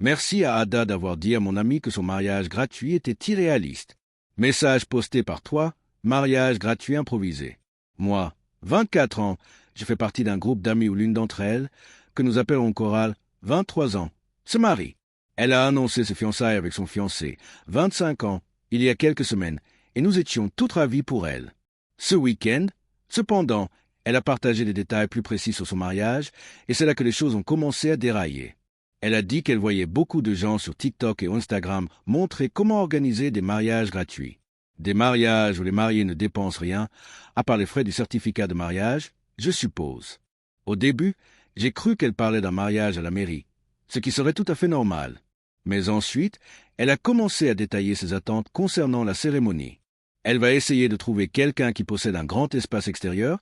Merci à Ada d'avoir dit à mon ami que son mariage gratuit était irréaliste. Message posté par toi, mariage gratuit improvisé. Moi, 24 ans, je fais partie d'un groupe d'amis où l'une d'entre elles, que nous appelons Coral, 23 ans, se marie. Elle a annoncé ses fiançailles avec son fiancé, 25 ans, il y a quelques semaines, et nous étions tout ravis pour elle. Ce week-end, cependant, elle a partagé des détails plus précis sur son mariage, et c'est là que les choses ont commencé à dérailler. Elle a dit qu'elle voyait beaucoup de gens sur TikTok et Instagram montrer comment organiser des mariages gratuits. Des mariages où les mariés ne dépensent rien, à part les frais du certificat de mariage, je suppose. Au début, j'ai cru qu'elle parlait d'un mariage à la mairie, ce qui serait tout à fait normal. Mais ensuite, elle a commencé à détailler ses attentes concernant la cérémonie. Elle va essayer de trouver quelqu'un qui possède un grand espace extérieur,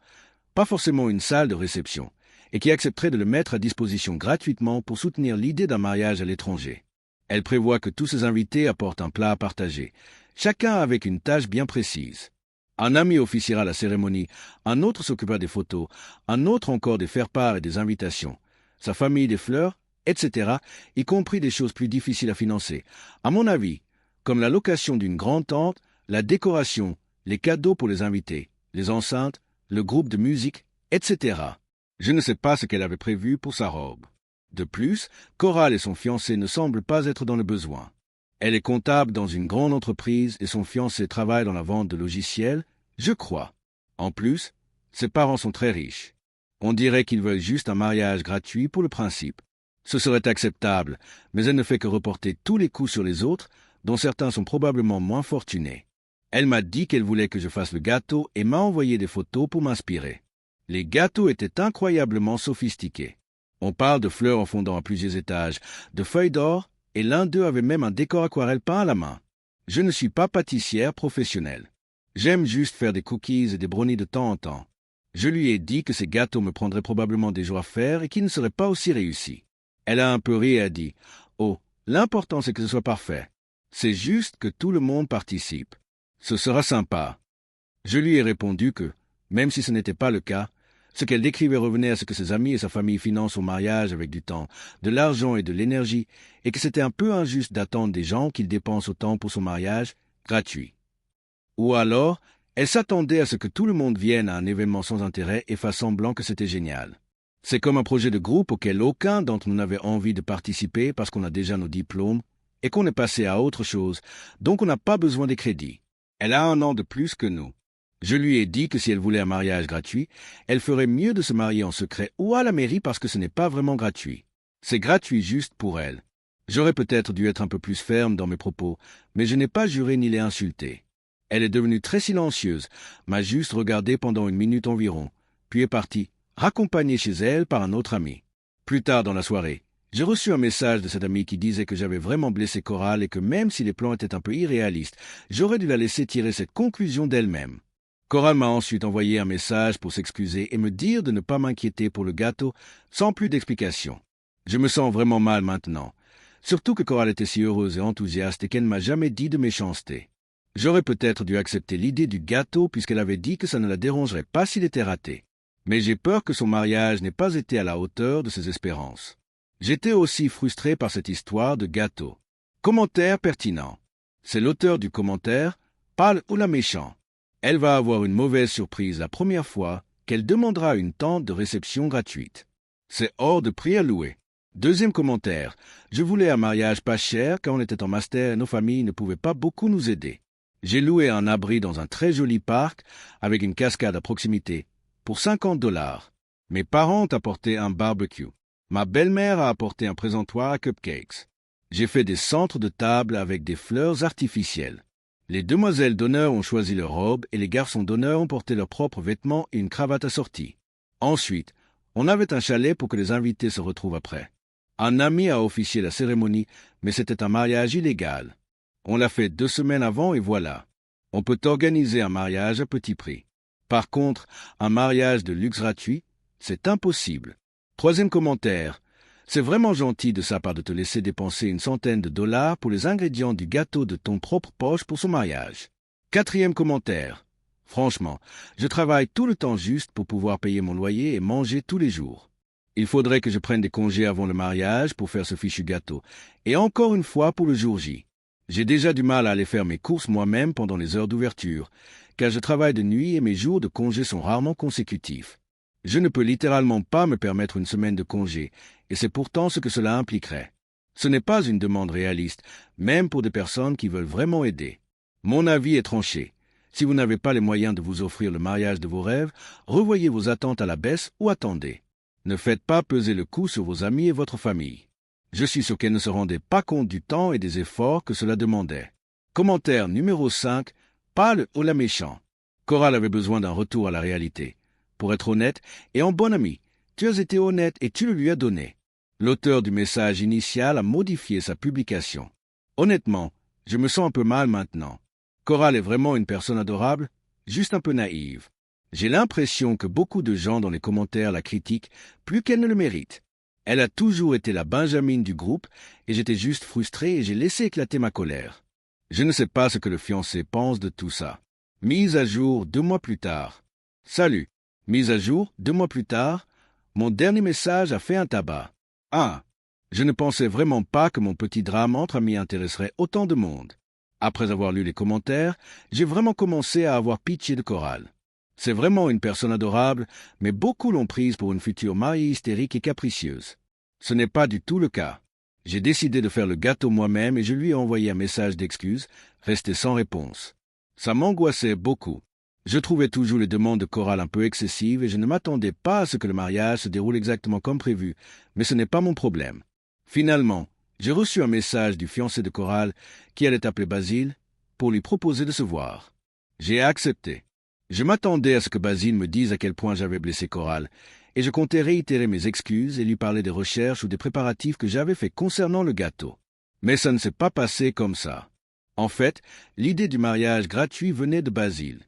pas forcément une salle de réception, et qui accepterait de le mettre à disposition gratuitement pour soutenir l'idée d'un mariage à l'étranger. Elle prévoit que tous ses invités apportent un plat à partager, chacun avec une tâche bien précise. Un ami officiera la cérémonie, un autre s'occupera des photos, un autre encore des faire-part et des invitations, sa famille des fleurs, etc., y compris des choses plus difficiles à financer. À mon avis, comme la location d'une grande tente, la décoration, les cadeaux pour les invités, les enceintes, le groupe de musique, etc. Je ne sais pas ce qu'elle avait prévu pour sa robe. De plus, Coral et son fiancé ne semblent pas être dans le besoin. Elle est comptable dans une grande entreprise et son fiancé travaille dans la vente de logiciels, je crois. En plus, ses parents sont très riches. On dirait qu'ils veulent juste un mariage gratuit pour le principe. Ce serait acceptable, mais elle ne fait que reporter tous les coups sur les autres, dont certains sont probablement moins fortunés. Elle m'a dit qu'elle voulait que je fasse le gâteau et m'a envoyé des photos pour m'inspirer. Les gâteaux étaient incroyablement sophistiqués. On parle de fleurs en fondant à plusieurs étages, de feuilles d'or, et l'un d'eux avait même un décor aquarelle peint à la main. Je ne suis pas pâtissière professionnelle. J'aime juste faire des cookies et des brownies de temps en temps. Je lui ai dit que ces gâteaux me prendraient probablement des jours à faire et qu'ils ne seraient pas aussi réussis. Elle a un peu ri et a dit « Oh, l'important c'est que ce soit parfait. C'est juste que tout le monde participe. Ce sera sympa. » Je lui ai répondu que, même si ce n'était pas le cas, ce qu'elle décrivait revenait à ce que ses amis et sa famille financent au mariage avec du temps, de l'argent et de l'énergie, et que c'était un peu injuste d'attendre des gens qu'ils dépensent autant pour son mariage gratuit. Ou alors, elle s'attendait à ce que tout le monde vienne à un événement sans intérêt et fasse semblant que c'était génial. C'est comme un projet de groupe auquel aucun d'entre nous n'avait envie de participer parce qu'on a déjà nos diplômes et qu'on est passé à autre chose, donc on n'a pas besoin des crédits. Elle a 1 an de plus que nous. Je lui ai dit que si elle voulait un mariage gratuit, elle ferait mieux de se marier en secret ou à la mairie parce que ce n'est pas vraiment gratuit. C'est gratuit juste pour elle. J'aurais peut-être dû être un peu plus ferme dans mes propos, mais je n'ai pas juré ni l'ai insultée. Elle est devenue très silencieuse, m'a juste regardé pendant 1 minute environ, puis est partie, raccompagnée chez elle par un autre ami. Plus tard dans la soirée, j'ai reçu un message de cet ami qui disait que j'avais vraiment blessé Coral et que même si les plans étaient un peu irréalistes, j'aurais dû la laisser tirer cette conclusion d'elle-même. Coral m'a ensuite envoyé un message pour s'excuser et me dire de ne pas m'inquiéter pour le gâteau, sans plus d'explications. Je me sens vraiment mal maintenant, surtout que Coral était si heureuse et enthousiaste et qu'elle ne m'a jamais dit de méchanceté. J'aurais peut-être dû accepter l'idée du gâteau puisqu'elle avait dit que ça ne la dérangerait pas s'il était raté. Mais j'ai peur que son mariage n'ait pas été à la hauteur de ses espérances. J'étais aussi frustré par cette histoire de gâteau. Commentaire pertinent. C'est l'auteur du commentaire, pâle ou la méchant. Elle va avoir une mauvaise surprise la première fois qu'elle demandera une tente de réception gratuite. C'est hors de prix à louer. Deuxième commentaire. Je voulais un mariage pas cher quand on était en master et nos familles ne pouvaient pas beaucoup nous aider. J'ai loué un abri dans un très joli parc avec une cascade à proximité pour $50. Mes parents ont apporté un barbecue. Ma belle-mère a apporté un présentoir à cupcakes. J'ai fait des centres de table avec des fleurs artificielles. Les demoiselles d'honneur ont choisi leurs robes et les garçons d'honneur ont porté leurs propres vêtements et une cravate assortie. Ensuite, on avait un chalet pour que les invités se retrouvent après. Un ami a officié la cérémonie, mais c'était un mariage illégal. On l'a fait 2 semaines avant et voilà. On peut organiser un mariage à petit prix. Par contre, un mariage de luxe gratuit, c'est impossible. Troisième commentaire. C'est vraiment gentil de sa part de te laisser dépenser une centaine de dollars pour les ingrédients du gâteau de ton propre poche pour son mariage. Quatrième commentaire. Franchement, je travaille tout le temps juste pour pouvoir payer mon loyer et manger tous les jours. Il faudrait que je prenne des congés avant le mariage pour faire ce fichu gâteau. Et encore une fois pour le jour J. J'ai déjà du mal à aller faire mes courses moi-même pendant les heures d'ouverture, car je travaille de nuit et mes jours de congé sont rarement consécutifs. Je ne peux littéralement pas me permettre une semaine de congé, et c'est pourtant ce que cela impliquerait. Ce n'est pas une demande réaliste, même pour des personnes qui veulent vraiment aider. Mon avis est tranché. Si vous n'avez pas les moyens de vous offrir le mariage de vos rêves, revoyez vos attentes à la baisse ou attendez. Ne faites pas peser le coût sur vos amis et votre famille. Je suis sûr qu'elle ne se rendait pas compte du temps et des efforts que cela demandait. Commentaire numéro 5. Pas le ou la méchant. Coral avait besoin d'un retour à la réalité. Pour être honnête et en bon ami, tu as été honnête et tu le lui as donné. L'auteur du message initial a modifié sa publication. Honnêtement, je me sens un peu mal maintenant. Coral est vraiment une personne adorable, juste un peu naïve. J'ai l'impression que beaucoup de gens dans les commentaires la critiquent plus qu'elle ne le mérite. Elle a toujours été la Benjamine du groupe et j'étais juste frustré et j'ai laissé éclater ma colère. Je ne sais pas ce que le fiancé pense de tout ça. Mise à jour 2 mois plus tard. Salut. Mise à jour 2 mois plus tard. Mon dernier message a fait un tabac. 1. Je ne pensais vraiment pas que mon petit drame entre amis intéresserait autant de monde. Après avoir lu les commentaires, j'ai vraiment commencé à avoir pitié de Coral. C'est vraiment une personne adorable, mais beaucoup l'ont prise pour une future mariée hystérique et capricieuse. Ce n'est pas du tout le cas. J'ai décidé de faire le gâteau moi-même et je lui ai envoyé un message d'excuse, resté sans réponse. Ça m'angoissait beaucoup. Je trouvais toujours les demandes de Coral un peu excessives et je ne m'attendais pas à ce que le mariage se déroule exactement comme prévu, mais ce n'est pas mon problème. Finalement, j'ai reçu un message du fiancé de Coral, qui allait appeler Basile, pour lui proposer de se voir. J'ai accepté. Je m'attendais à ce que Basile me dise à quel point j'avais blessé Coral, et je comptais réitérer mes excuses et lui parler des recherches ou des préparatifs que j'avais faits concernant le gâteau. Mais ça ne s'est pas passé comme ça. En fait, l'idée du mariage gratuit venait de Basile.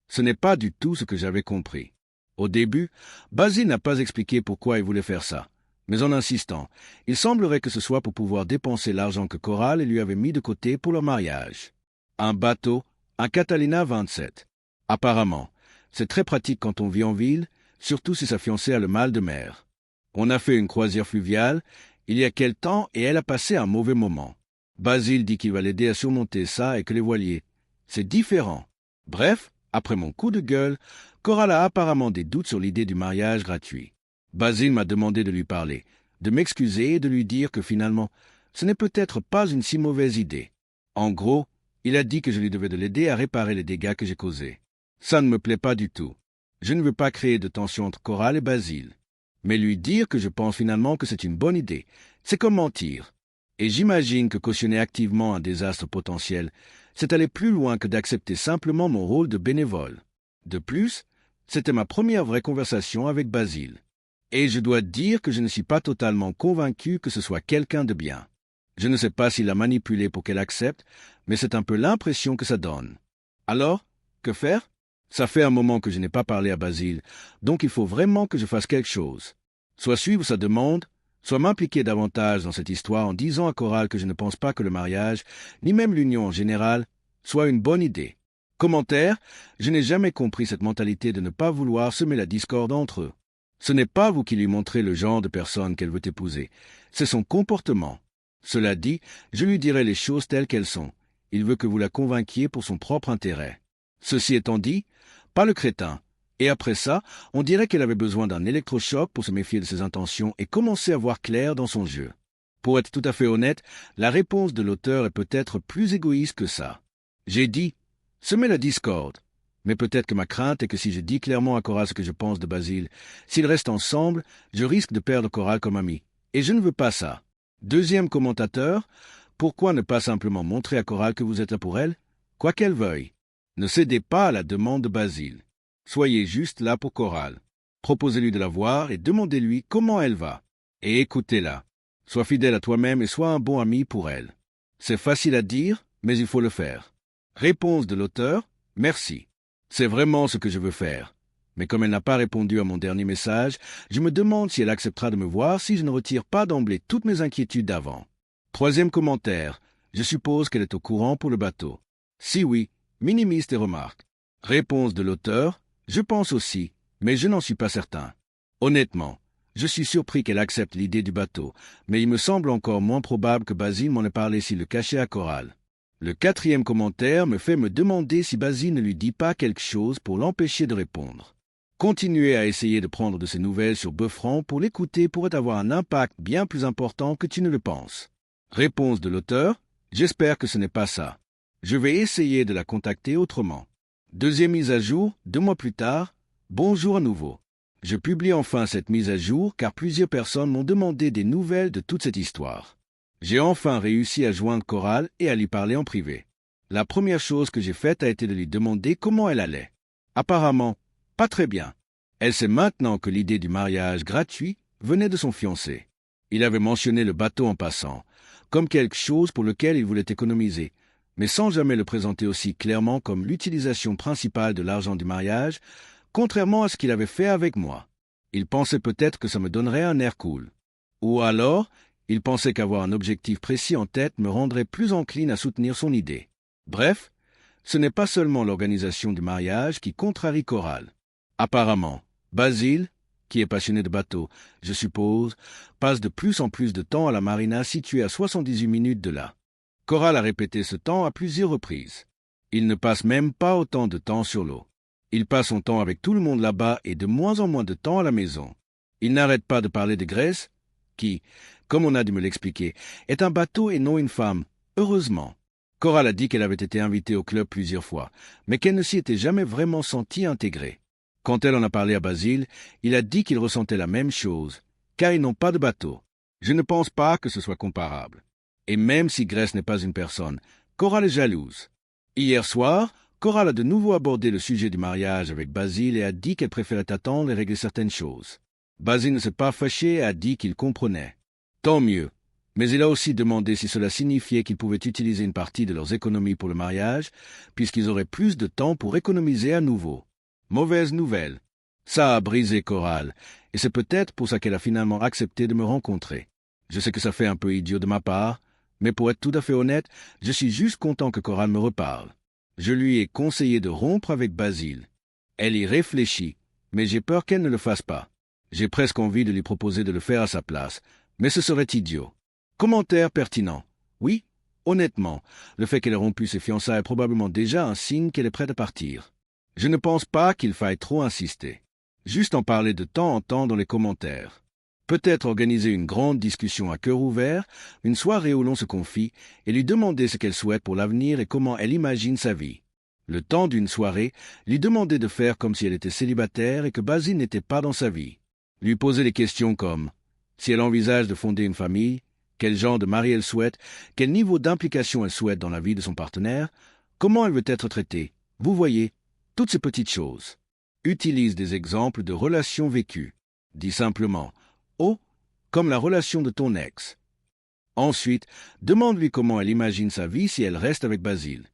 Ce n'est pas du tout ce que j'avais compris. Au début, Basile n'a pas expliqué pourquoi il voulait faire ça. Mais en insistant, il semblerait que ce soit pour pouvoir dépenser l'argent que Coral lui avait mis de côté pour leur mariage. Un bateau, un Catalina 27. Apparemment, c'est très pratique quand on vit en ville, surtout si sa fiancée a le mal de mer. On a fait une croisière fluviale, il y a quelque temps, et elle a passé un mauvais moment. Basile dit qu'il va l'aider à surmonter ça et que les voiliers. C'est différent. Bref, après mon coup de gueule, Coral a apparemment des doutes sur l'idée du mariage gratuit. Basile m'a demandé de lui parler, de m'excuser et de lui dire que finalement, ce n'est peut-être pas une si mauvaise idée. En gros, il a dit que je lui devais de l'aider à réparer les dégâts que j'ai causés. Ça ne me plaît pas du tout. Je ne veux pas créer de tension entre Coral et Basile. Mais lui dire que je pense finalement que c'est une bonne idée, c'est comme mentir. Et j'imagine que cautionner activement un désastre potentiel, c'est aller plus loin que d'accepter simplement mon rôle de bénévole. De plus, c'était ma première vraie conversation avec Basile. Et je dois dire que je ne suis pas totalement convaincu que ce soit quelqu'un de bien. Je ne sais pas s'il l'a manipulée pour qu'elle accepte, mais c'est un peu l'impression que ça donne. Alors, que faire? Ça fait un moment que je n'ai pas parlé à Basile, donc il faut vraiment que je fasse quelque chose. Soit suivre sa demande, soit m'impliquer davantage dans cette histoire en disant à Coral que je ne pense pas que le mariage, ni même l'union en général, soit une bonne idée. Commentaire, je n'ai jamais compris cette mentalité de ne pas vouloir semer la discorde entre eux. Ce n'est pas vous qui lui montrez le genre de personne qu'elle veut épouser, c'est son comportement. Cela dit, je lui dirai les choses telles qu'elles sont. Il veut que vous la convainquiez pour son propre intérêt. Ceci étant dit, pas le crétin. Et après ça, on dirait qu'elle avait besoin d'un électrochoc pour se méfier de ses intentions et commencer à voir clair dans son jeu. Pour être tout à fait honnête, la réponse de l'auteur est peut-être plus égoïste que ça. J'ai dit, semez la discorde. Mais peut-être que ma crainte est que si je dis clairement à Coral ce que je pense de Basile, s'ils restent ensemble, je risque de perdre Coral comme ami. Et je ne veux pas ça. Deuxième commentateur, pourquoi ne pas simplement montrer à Coral que vous êtes là pour elle, quoi qu'elle veuille? Ne cédez pas à la demande de Basile. Soyez juste là pour Coral. Proposez-lui de la voir et demandez-lui comment elle va. Et écoutez-la. Sois fidèle à toi-même et sois un bon ami pour elle. C'est facile à dire, mais il faut le faire. Réponse de l'auteur, merci. C'est vraiment ce que je veux faire. Mais comme elle n'a pas répondu à mon dernier message, je me demande si elle acceptera de me voir si je ne retire pas d'emblée toutes mes inquiétudes d'avant. Troisième commentaire, je suppose qu'elle est au courant pour le bateau. Si oui, minimise tes remarques. Réponse de l'auteur, je pense aussi, mais je n'en suis pas certain. Honnêtement, Je suis surpris qu'elle accepte l'idée du bateau, mais il me semble encore moins probable que Basile m'en ait parlé s'il le cachait à Coral. Le 4e commentaire me fait me demander si Basile ne lui dit pas quelque chose pour l'empêcher de répondre. Continuer à essayer de prendre de ses nouvelles sur Beufrand pour l'écouter pourrait avoir un impact bien plus important que tu ne le penses. Réponse de l'auteur: j'espère que ce n'est pas ça. Je vais essayer de la contacter autrement. 2e mise à jour, 2 mois plus tard. Bonjour à nouveau. Je publie enfin cette mise à jour car plusieurs personnes m'ont demandé des nouvelles de toute cette histoire. J'ai enfin réussi à joindre Coral et à lui parler en privé. La première chose que j'ai faite a été de lui demander comment elle allait. Apparemment, pas très bien. Elle sait maintenant que l'idée du mariage gratuit venait de son fiancé. Il avait mentionné le bateau en passant, comme quelque chose pour lequel il voulait économiser, mais sans jamais le présenter aussi clairement comme l'utilisation principale de l'argent du mariage, contrairement à ce qu'il avait fait avec moi. Il pensait peut-être que ça me donnerait un air cool. Ou alors, il pensait qu'avoir un objectif précis en tête me rendrait plus encline à soutenir son idée. Bref, ce n'est pas seulement l'organisation du mariage qui contrarie Coral. Apparemment, Basile, qui est passionné de bateaux, je suppose, passe de plus en plus de temps à la marina située à 78 minutes de là. Coral a répété ce temps à plusieurs reprises. Il ne passe même pas autant de temps sur l'eau. Il passe son temps avec tout le monde là-bas et de moins en moins de temps à la maison. Il n'arrête pas de parler de Grèce, qui, comme on a dû me l'expliquer, est un bateau et non une femme, heureusement. Coral a dit qu'elle avait été invitée au club plusieurs fois, mais qu'elle ne s'y était jamais vraiment sentie intégrée. Quand elle en a parlé à Basile, il a dit qu'il ressentait la même chose, car ils n'ont pas de bateau. Je ne pense pas que ce soit comparable. Et même si Grèce n'est pas une personne, Coral est jalouse. Hier soir, Coral a de nouveau abordé le sujet du mariage avec Basile et a dit qu'elle préférait attendre et régler certaines choses. Basile ne s'est pas fâché et a dit qu'il comprenait. Tant mieux. Mais il a aussi demandé si cela signifiait qu'ils pouvaient utiliser une partie de leurs économies pour le mariage, puisqu'ils auraient plus de temps pour économiser à nouveau. Mauvaise nouvelle. Ça a brisé Coral, et c'est peut-être pour ça qu'elle a finalement accepté de me rencontrer. Je sais que ça fait un peu idiot de ma part, mais pour être tout à fait honnête, je suis juste content que Coral me reparle. Je lui ai conseillé de rompre avec Basile. Elle y réfléchit, mais j'ai peur qu'elle ne le fasse pas. J'ai presque envie de lui proposer de le faire à sa place, mais ce serait idiot. Commentaire pertinent. Oui, honnêtement, le fait qu'elle ait rompu ses fiançailles est probablement déjà un signe qu'elle est prête à partir. Je ne pense pas qu'il faille trop insister. Juste en parler de temps en temps dans les commentaires. Peut-être organiser une grande discussion à cœur ouvert, une soirée où l'on se confie, et lui demander ce qu'elle souhaite pour l'avenir et comment elle imagine sa vie. Le temps d'une soirée, lui demander de faire comme si elle était célibataire et que Basile n'était pas dans sa vie. Lui poser des questions comme si elle envisage de fonder une famille, quel genre de mari elle souhaite, quel niveau d'implication elle souhaite dans la vie de son partenaire, comment elle veut être traitée. Vous voyez, toutes ces petites choses. Utilise des exemples de relations vécues. Dis simplement « Oh », comme la relation de ton ex. Ensuite, demande-lui comment elle imagine sa vie si elle reste avec Basile.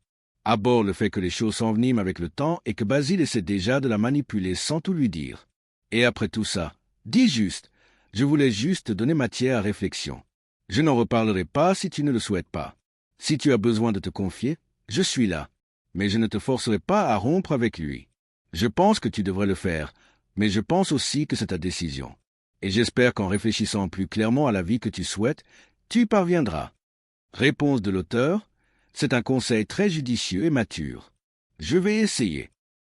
Aborde le fait que les choses s'enveniment avec le temps et que Basile essaie déjà de la manipuler sans tout lui dire. Et après tout ça, dis juste « Je voulais juste te donner matière à réflexion. Je n'en reparlerai pas si tu ne le souhaites pas. Si tu as besoin de te confier, je suis là, mais je ne te forcerai pas à rompre avec lui. Je pense que tu devrais le faire, mais je pense aussi que c'est ta décision. Et j'espère qu'en réfléchissant plus clairement à la vie que tu souhaites, tu y parviendras. » Réponse de l'auteur. C'est un conseil très judicieux et mature. Je vais essayer.